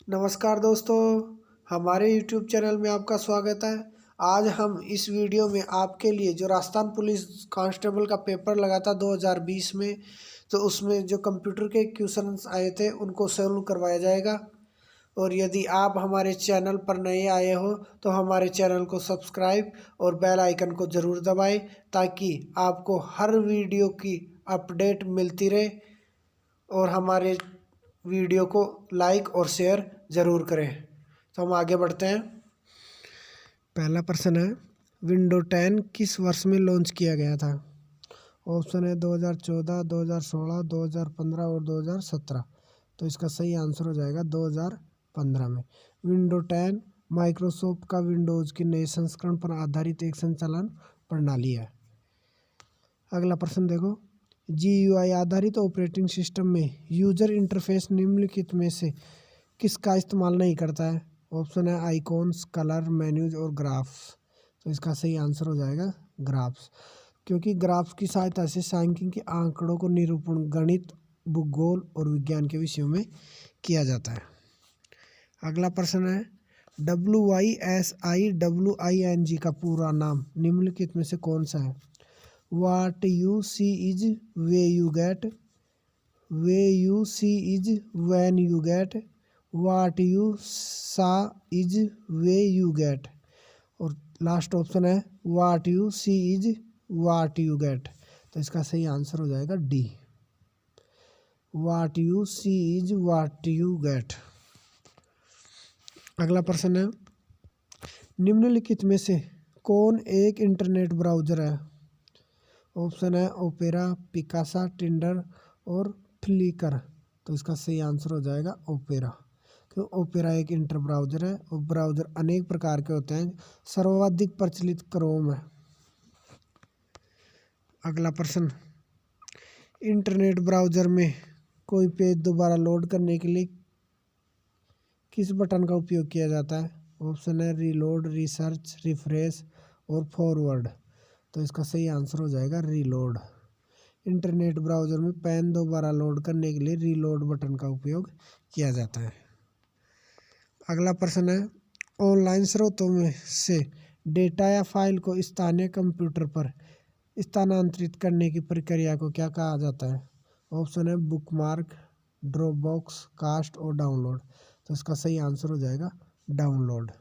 नमस्कार दोस्तों, हमारे YouTube चैनल में आपका स्वागत है। आज हम इस वीडियो में आपके लिए जो राजस्थान पुलिस कांस्टेबल का पेपर लगा था 2020 में, तो उसमें जो कंप्यूटर के क्वेश्चंस आए थे उनको सॉल्व करवाया जाएगा। और यदि आप हमारे चैनल पर नए आए हो तो हमारे चैनल को सब्सक्राइब और बेल आइकन को ज़रूर दबाएं ताकि आपको हर वीडियो की अपडेट मिलती रहे। और हमारे वीडियो को लाइक और शेयर ज़रूर करें। तो हम आगे बढ़ते हैं। पहला प्रश्न है, विंडो 10 किस वर्ष में लॉन्च किया गया था? ऑप्शन है 2014, 2016, 2015 और 2017। तो इसका सही आंसर हो जाएगा 2015 में। विंडो 10 माइक्रोसॉफ्ट का विंडोज़ के नए संस्करण पर आधारित एक संचालन प्रणाली है। अगला प्रश्न देखो, GUI आधारित ऑपरेटिंग सिस्टम में यूजर इंटरफेस निम्नलिखित में से किसका इस्तेमाल नहीं करता है? ऑप्शन है आइकॉन्स, कलर, मेन्यूज और ग्राफ्स। तो इसका सही आंसर हो जाएगा ग्राफ्स, क्योंकि ग्राफ्स की सहायता से सांख्यिकी आंकड़ों को निरूपण गणित, भूगोल और विज्ञान के विषयों में किया जाता है। अगला प्रश्न है, WISIWING का पूरा नाम निम्नलिखित में से कौन सा है? What you see is where you get, where you see is when you get, what you saw is where you get, और लास्ट ऑप्शन है what you see is what you get। तो इसका सही आंसर हो जाएगा D, what you see is what you get। अगला प्रश्न है, निम्नलिखित में से कौन एक इंटरनेट ब्राउज़र है? ऑप्शन है ओपेरा, पिकासा, टिंडर और फ्लिकर। तो इसका सही आंसर हो जाएगा ओपेरा, क्योंकि ओपेरा एक इंटर ब्राउज़र है और ब्राउज़र अनेक प्रकार के होते हैं। सर्वाधिक प्रचलित क्रोम है। अगला प्रश्न, इंटरनेट ब्राउज़र में कोई पेज दोबारा लोड करने के लिए किस बटन का उपयोग किया जाता है? ऑप्शन है रीलोड, रिसर्च, रिफ्रेश और फॉरवर्ड। तो इसका सही आंसर हो जाएगा रीलोड। इंटरनेट ब्राउज़र में पेज दोबारा लोड करने के लिए रीलोड बटन का उपयोग किया जाता है। अगला प्रश्न है, ऑनलाइन स्रोतों में से डेटा या फाइल को स्थानीय कंप्यूटर पर स्थानांतरित करने की प्रक्रिया को क्या कहा जाता है? ऑप्शन है बुकमार्क, ड्रॉपबॉक्स, कास्ट और डाउनलोड। तो इसका सही आंसर हो जाएगा डाउनलोड।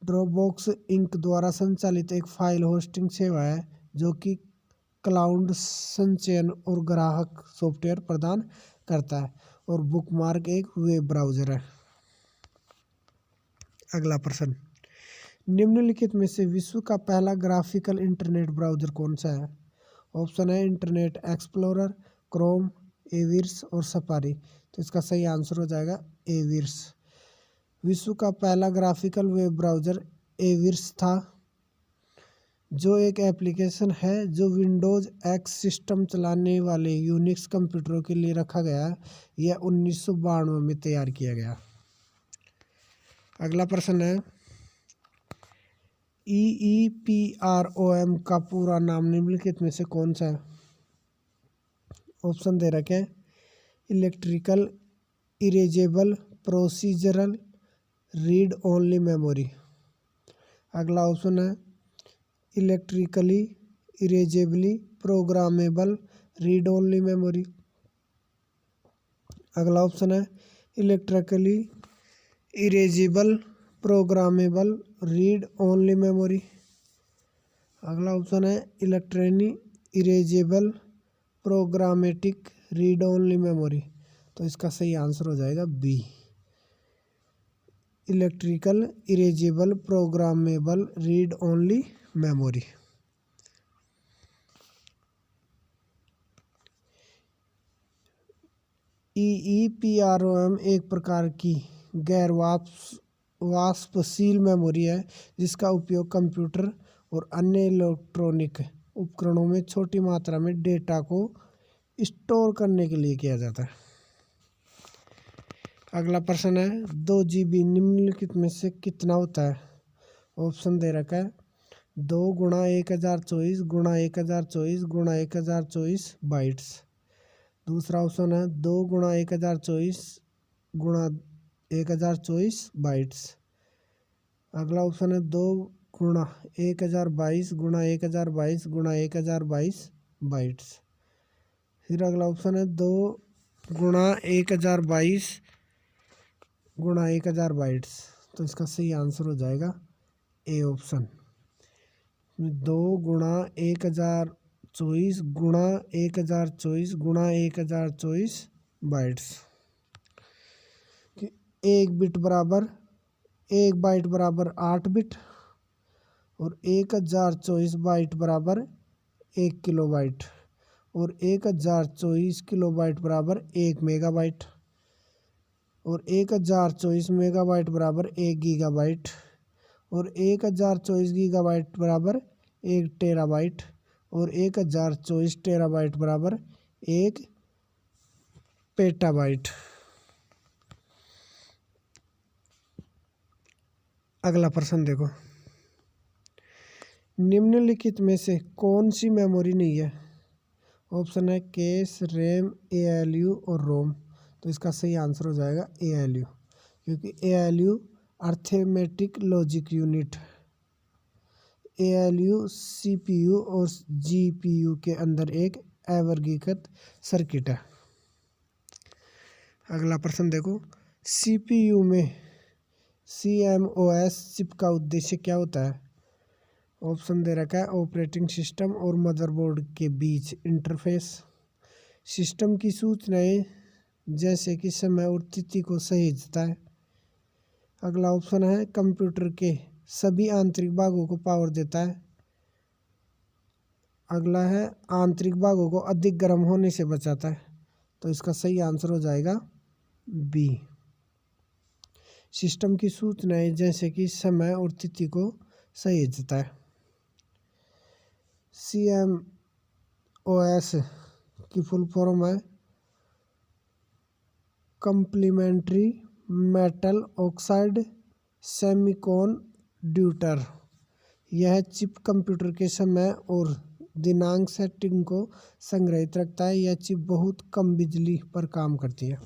ड्रॉपबॉक्स इंक द्वारा संचालित एक फाइल होस्टिंग सेवा है जो कि क्लाउड संचयन और ग्राहक सॉफ्टवेयर प्रदान करता है, और बुकमार्क एक वेब ब्राउज़र है। अगला प्रश्न, निम्नलिखित में से विश्व का पहला ग्राफिकल इंटरनेट ब्राउज़र कौन सा है? ऑप्शन है इंटरनेट एक्सप्लोरर, क्रोम, एविर्स और सफारी। तो इसका सही आंसर हो जाएगा एविर्स। विश्व का पहला ग्राफिकल वेब ब्राउज़र एविर्स था, जो एक एप्लीकेशन है जो विंडोज़ एक्स सिस्टम चलाने वाले यूनिक्स कंप्यूटरों के लिए रखा गया है। यह 1992 में तैयार किया गया। अगला प्रश्न है, EEPROM का पूरा नाम निम्नलिखित में से कौन सा है? ऑप्शन दे रखे हैं electrical erasable procedural read only memory. अगला ऑप्शन है electrically erasably programmable read only memory. अगला ऑप्शन है electrically erasable programmable read only memory. अगला ऑप्शन है electronic erasable programmatic read only memory. तो इसका सही आंसर हो जाएगा B, electrical erasable programmable read only memory. EEPROM एक प्रकार की गैर वाष्पशील मेमोरी है जिसका उपयोग कंप्यूटर और अन्य इलेक्ट्रॉनिक उपकरणों में छोटी मात्रा में डेटा को स्टोर करने के लिए किया जाता है। अगला प्रश्न है, 2 GB निम्नलिखित में से कितना होता है? ऑप्शन दे रखा है 2 × 1024 × 1024 × 1024 बाइट्स। दूसरा ऑप्शन है 2 × 1024 × 1024 बाइट्स। अगला ऑप्शन है 2 गुणा 1022 गुणा 1022 गुणा 1022 बाइट्स। फिर अगला ऑप्शन है 2 गुणा 1022 गुणा 1000 बाइट्स। तो इसका सही आंसर हो जाएगा ए ऑप्शन। 2 गुणा 1024 गुणा 1024 गुणा 1024 बाइट्स। एक बाइट बराबर 8 बिट और 1024 बाइट बराबर 1 किलोबाइट और 1024 किलोबाइट बराबर 1 मेगाबाइट और 1024 मेगाबाइट बराबर 1 गीगाबाइट और 1024 गीगाबाइट बराबर 1 टेराबाइट और 1024 टेराबाइट बराबर 1 पेटाबाइट। अगला प्रश्न देखो, निम्नलिखित में से कौन सी मेमोरी नहीं है? ऑप्शन है कैश, रैम, ALU और रोम। तो इसका सही आंसर हो जाएगा ALU, क्योंकि ALU arithmetic logic unit. ALU CPU और GPU के अंदर एक अवर्गीकृत सर्किट है। अगला प्रश्न देखो, CPU में CMOS चिप का उद्देश्य क्या होता है? ऑप्शन दे रखा है ऑपरेटिंग सिस्टम और मदरबोर्ड के बीच इंटरफेस, सिस्टम की सूचनाएं जैसे कि समय और तिथि को सहेजता है। अगला ऑप्शन है कंप्यूटर के सभी आंतरिक भागों को पावर देता है। अगला है आंतरिक भागों को अधिक गर्म होने से बचाता है। तो इसका सही आंसर हो जाएगा बी। सिस्टम की सूचनाएं जैसे कि समय और तिथि को सहेजता है। CMOS की फुल फॉर्म है कम्प्लीमेंट्री मेटल ऑक्साइड सेमीकंडक्टर। यह चिप कंप्यूटर के समय और दिनांक सेटिंग को संग्रहित रखता है। यह चिप बहुत कम बिजली पर काम करती है।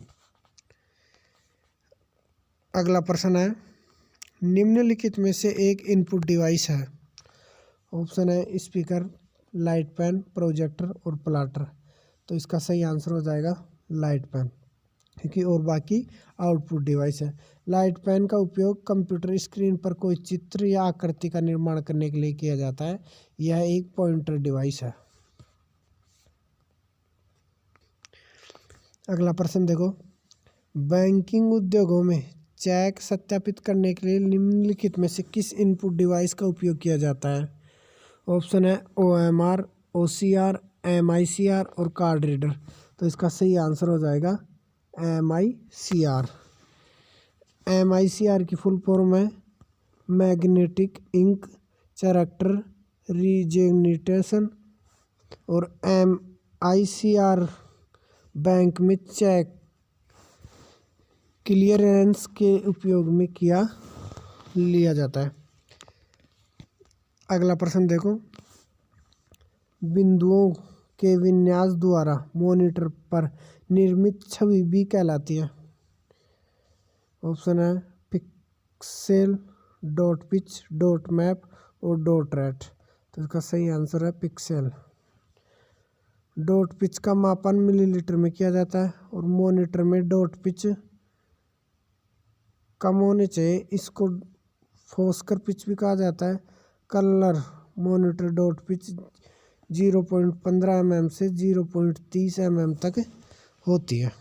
अगला प्रश्न है, निम्नलिखित में से एक इनपुट डिवाइस है। ऑप्शन है स्पीकर, लाइट पेन, प्रोजेक्टर और प्लॉटर। तो इसका सही आंसर हो जाएगा लाइट पेन, क्योंकि और बाकी आउटपुट डिवाइस है। लाइट पेन का उपयोग कंप्यूटर स्क्रीन पर कोई चित्र या आकृति का निर्माण करने के लिए किया जाता है। यह एक पॉइंटर डिवाइस है। अगला प्रश्न देखो, बैंकिंग उद्योगों में चेक सत्यापित करने के लिए निम्नलिखित में से किस इनपुट डिवाइस का उपयोग किया जाता है? ऑप्शन है OMR, OCR, MICR और कार्ड रीडर। तो इसका सही आंसर हो जाएगा MICR। MICR की फुल फॉर्म है मैग्नेटिक इंक कैरेक्टर रिकग्निशन और MICR बैंक में चेक क्लियरेंस के उपयोग में लिया जाता है। अगला प्रश्न देखो, बिंदुओं के विन्यास द्वारा मॉनिटर पर निर्मित छवि भी कहलाती है। ऑप्शन है pixel, dot pitch, dot map और डॉट रेट। तो इसका सही आंसर है पिक्सेल। डॉट पिच का मापन मिलीलीटर में किया जाता है और मॉनिटर में डॉट पिच कम होने चाहिए, इसको फोस्कर पिच भी कहा जाता है। Colour monitor dot pitch 0.15 mm से 0.30 mm तक होती है।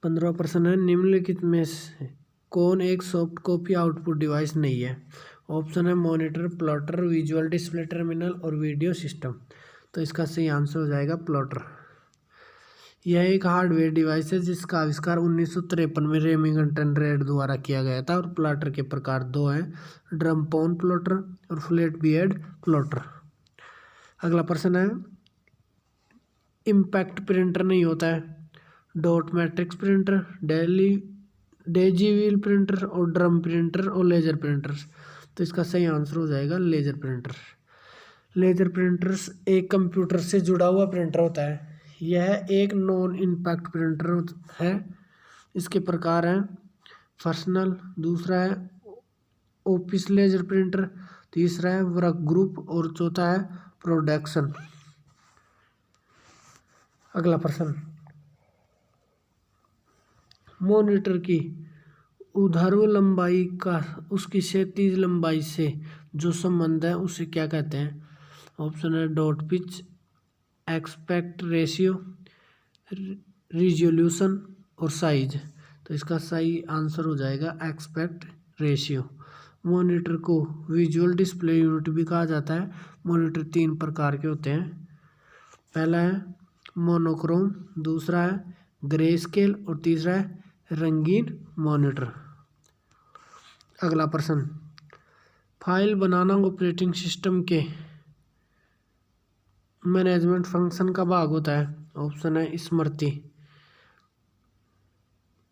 15वां प्रश्न है, निम्नलिखित में से कौन एक सॉफ्ट कॉपी आउटपुट डिवाइस नहीं है? ऑप्शन है monitor, plotter, visual display terminal और वीडियो सिस्टम। तो इसका सही आंसर हो जाएगा प्लॉटर। यह एक हार्डवेयर डिवाइस है जिसका आविष्कार 1953 में रेमिंगटन रेड द्वारा किया गया था और प्लॉटर के प्रकार दो हैं, ड्रम पोन प्लॉटर और फ्लैट बियर्ड प्लॉटर। अगला प्रश्न है, इम्पैक्ट प्रिंटर नहीं होता है? Dot matrix printer, Daisy wheel printer और ड्रम प्रिंटर और लेजर प्रिंटर्स। तो इसका सही आंसर हो जाएगा लेजर प्रिंटर। लेजर प्रिंटर्स एक कंप्यूटर से जुड़ा हुआ प्रिंटर होता है। यह एक नॉन इम्पैक्ट प्रिंटर है इसके प्रकार हैं पर्सनल, दूसरा है ऑफिस लेजर प्रिंटर, तीसरा है वर्क ग्रुप और चौथा है प्रोडक्शन। अगला प्रश्न, मॉनिटर की ऊर्ध्वाधर लंबाई का उसकी क्षैतिज लंबाई से जो संबंध है उसे क्या कहते हैं? ऑप्शन है dot pitch, aspect ratio, resolution और साइज। तो इसका सही आंसर हो जाएगा एस्पेक्ट रेशियो। मॉनिटर को विजुअल डिस्प्ले यूनिट भी कहा जाता है। मॉनिटर 3 प्रकार के होते हैं। पहला है मोनोक्रोम, दूसरा है ग्रे स्केल और तीसरा है रंगीन मॉनिटर। अगला प्रश्न, फाइल बनाना ऑपरेटिंग सिस्टम के मैनेजमेंट फंक्शन का भाग होता है। ऑप्शन है स्मृति,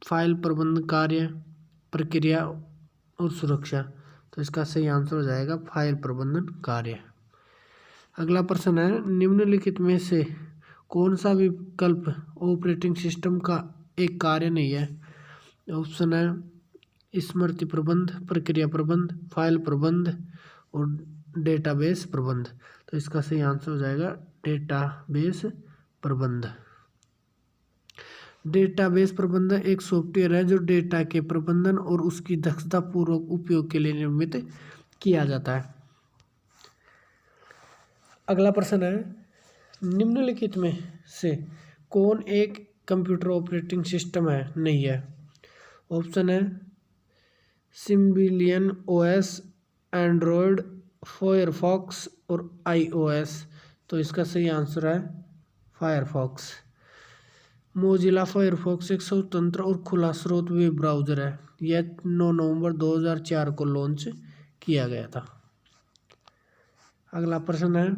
फाइल प्रबंधन कार्य, प्रक्रिया और सुरक्षा। तो इसका सही आंसर हो जाएगा फाइल प्रबंधन कार्य। अगला प्रश्न है, निम्नलिखित में से कौन सा विकल्प ऑपरेटिंग सिस्टम का एक कार्य नहीं है? ऑप्शन है स्मृति प्रबंध, प्रक्रिया प्रबंध, फाइल प्रबंध और डेटाबेस प्रबंध। तो इसका सही आंसर हो जाएगा डेटाबेस प्रबंध। डेटाबेस प्रबंधन एक सॉफ्टवेयर है जो डेटा के प्रबंधन और उसकी दक्षतापूर्वक उपयोग के लिए निर्मित किया जाता है। अगला प्रश्न है, निम्नलिखित में से कौन एक कंप्यूटर ऑपरेटिंग सिस्टम है नहीं है? ऑप्शन है सिम्बियन ओएस, एंड्रॉयड, फायरफॉक्स और आईओएस। तो इसका सही आंसर है फायरफॉक्स। मोजिला फायरफॉक्स एक स्वतंत्र और खुला स्रोत वेब ब्राउज़र है। यह 9 नवंबर 2004 को लॉन्च किया गया था। अगला प्रश्न है,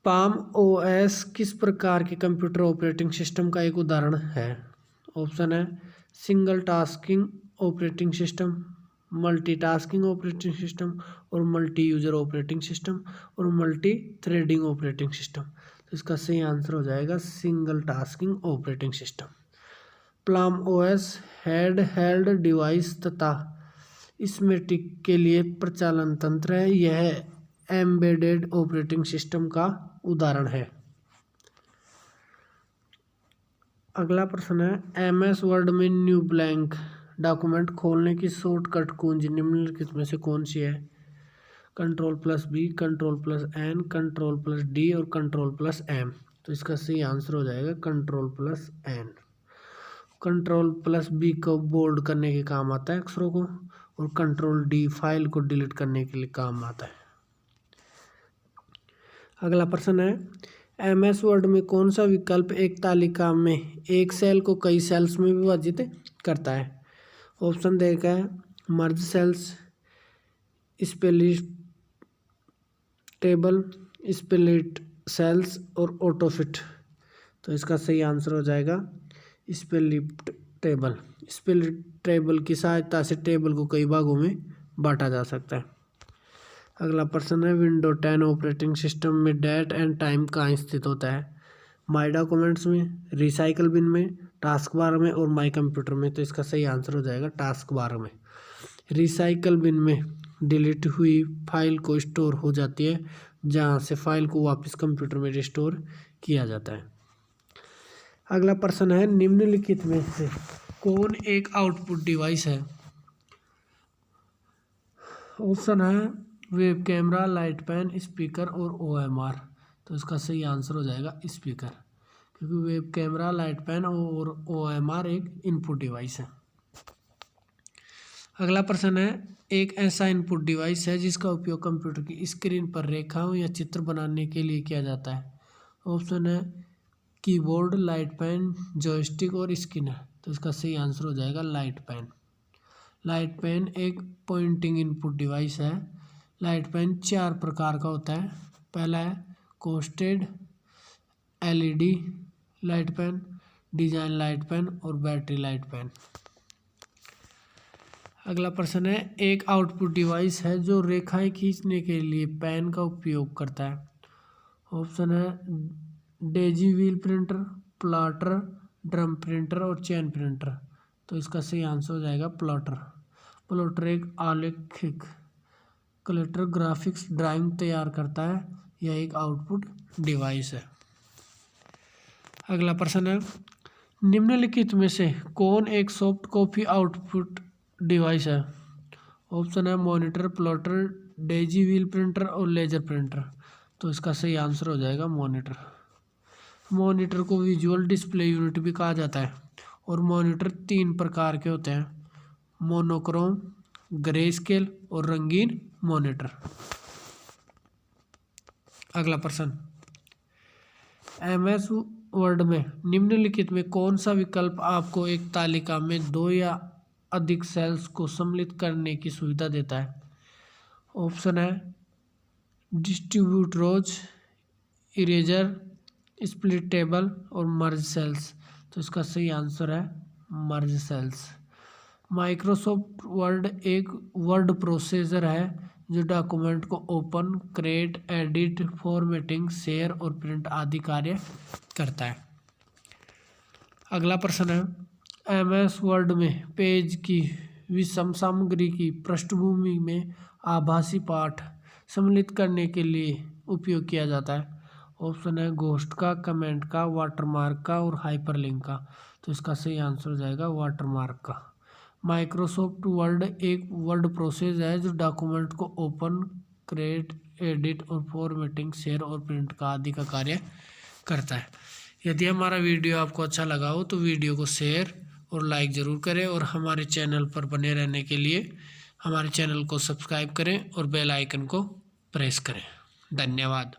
पाम ओएस किस प्रकार के कंप्यूटर ऑपरेटिंग सिस्टम का एक उदाहरण है? ऑप्शन है single tasking operating system, multitasking operating system और मल्टी यूजर ऑपरेटिंग सिस्टम और मल्टी थ्रेडिंग ऑपरेटिंग सिस्टम। तो इसका सही आंसर हो जाएगा single tasking operating system. Palm OS hand held device तथा स्मैटिक के लिए प्रचालन तंत्र है। यह एम्बेडेड ऑपरेटिंग सिस्टम का उदाहरण है। अगला प्रश्न है, एमएस वर्ड में न्यू ब्लैंक डॉक्यूमेंट खोलने की शॉर्टकट कुंजी निम्नलिखित में से कौन सी है? Ctrl+B, Ctrl+N, Ctrl+D और Ctrl+M। तो इसका सही आंसर हो जाएगा Ctrl+N। Ctrl+B को बोल्ड करने के काम आता है अक्षरों को, और Ctrl+D फाइल को डिलीट करने के लिए काम आता है। अगला प्रश्न है, एमएस वर्ड में कौन सा विकल्प एक तालिका में एक सेल को कई सेल्स में विभाजित करता है? ऑप्शन देखा है merge cells, split table, split cells और ऑटोफिट। तो इसका सही आंसर हो जाएगा स्प्लिट टेबल। स्प्लिट टेबल की सहायता से टेबल को कई भागों में बांटा जा सकता है। अगला प्रश्न है, विंडो 10 ऑपरेटिंग सिस्टम में डेट एंड टाइम कहाँ स्थित होता है? माई डॉक्यूमेंट्स में, रिसाइकल बिन में, टास्क बार में और माई कंप्यूटर में। तो इसका सही आंसर हो जाएगा टास्क बार में। रिसाइकल बिन में डिलीट हुई फाइल को स्टोर हो जाती है, जहाँ से फाइल को वापस कंप्यूटर में रिस्टोर किया जाता है। अगला प्रश्न है, निम्नलिखित में से कौन एक आउटपुट डिवाइस है? ऑप्शन है web camera, light pan, speaker और ओएमआर। तो इसका सही आंसर हो जाएगा स्पीकर, क्योंकि वेब कैमरा, लाइट पैन और ओएमआर एक इनपुट डिवाइस है। अगला प्रश्न है, एक ऐसा इनपुट डिवाइस है जिसका उपयोग कंप्यूटर की स्क्रीन पर रेखाओं या चित्र बनाने के लिए किया जाता है। ऑप्शन है कीबोर्ड, लाइट पैन, जॉयस्टिक और स्कैनर। तो इसका सही आंसर हो जाएगा लाइट पैन। लाइट पैन एक पॉइंटिंग इनपुट डिवाइस है। लाइट पैन 4 प्रकार का होता है। पहला है coated LED light pen, design light pen और बैटरी लाइट पैन। अगला प्रश्न है, एक आउटपुट डिवाइस है जो रेखाएं खींचने के लिए पेन का उपयोग करता है। ऑप्शन है Daisy wheel printer, plotter, drum printer और चेन प्रिंटर। तो इसका सही आंसर हो जाएगा प्लॉटर। प्लॉटर एक आलेखिक कैलकुलेटर ग्राफिक्स ड्राइंग तैयार करता है। यह एक आउटपुट डिवाइस है। अगला प्रश्न है, निम्नलिखित में से कौन एक सॉफ्ट कॉपी आउटपुट डिवाइस है? ऑप्शन है monitor, plotter, Daisy wheel printer और लेजर प्रिंटर। तो इसका सही आंसर हो जाएगा मॉनिटर। मॉनिटर को विजुअल डिस्प्ले यूनिट भी कहा जाता है और मॉनिटर 3 प्रकार के होते हैं, मोनोक्रोम, ग्रे स्केल और रंगीन मॉनिटर। अगला प्रश्न, एमएस वर्ड में निम्नलिखित में कौन सा विकल्प आपको एक तालिका में 2 या अधिक सेल्स को सम्मिलित करने की सुविधा देता है? ऑप्शन है डिस्ट्रीब्यूट रोज, इरेजर, स्प्लिट टेबल और मर्ज सेल्स। तो इसका सही आंसर है मर्ज सेल्स। माइक्रोसॉफ्ट वर्ड एक वर्ड प्रोसेसर है जो डॉक्यूमेंट को open, create, edit, formatting, share और प्रिंट आदि कार्य करता है। अगला प्रश्न है, एमएस वर्ड में पेज की विषम सामग्री की पृष्ठभूमि में आभासी पाठ सम्मिलित करने के लिए उपयोग किया जाता है। ऑप्शन है घोस्ट का, कमेंट का, वाटरमार्क का और हाइपरलिंक का। तो इसका सही आंसर हो जाएगा वाटरमार्क का। माइक्रोसॉफ्ट वर्ड एक वर्ड प्रोसेस है जो डॉक्यूमेंट को ओपन, क्रिएट, एडिट और फॉर्मेटिंग, शेयर और प्रिंट का आदि का कार्य करता है। यदि हमारा वीडियो आपको अच्छा लगा हो तो वीडियो को शेयर और लाइक ज़रूर करें और हमारे चैनल पर बने रहने के लिए हमारे चैनल को सब्सक्राइब करें और बेल आइकन को प्रेस करें। धन्यवाद।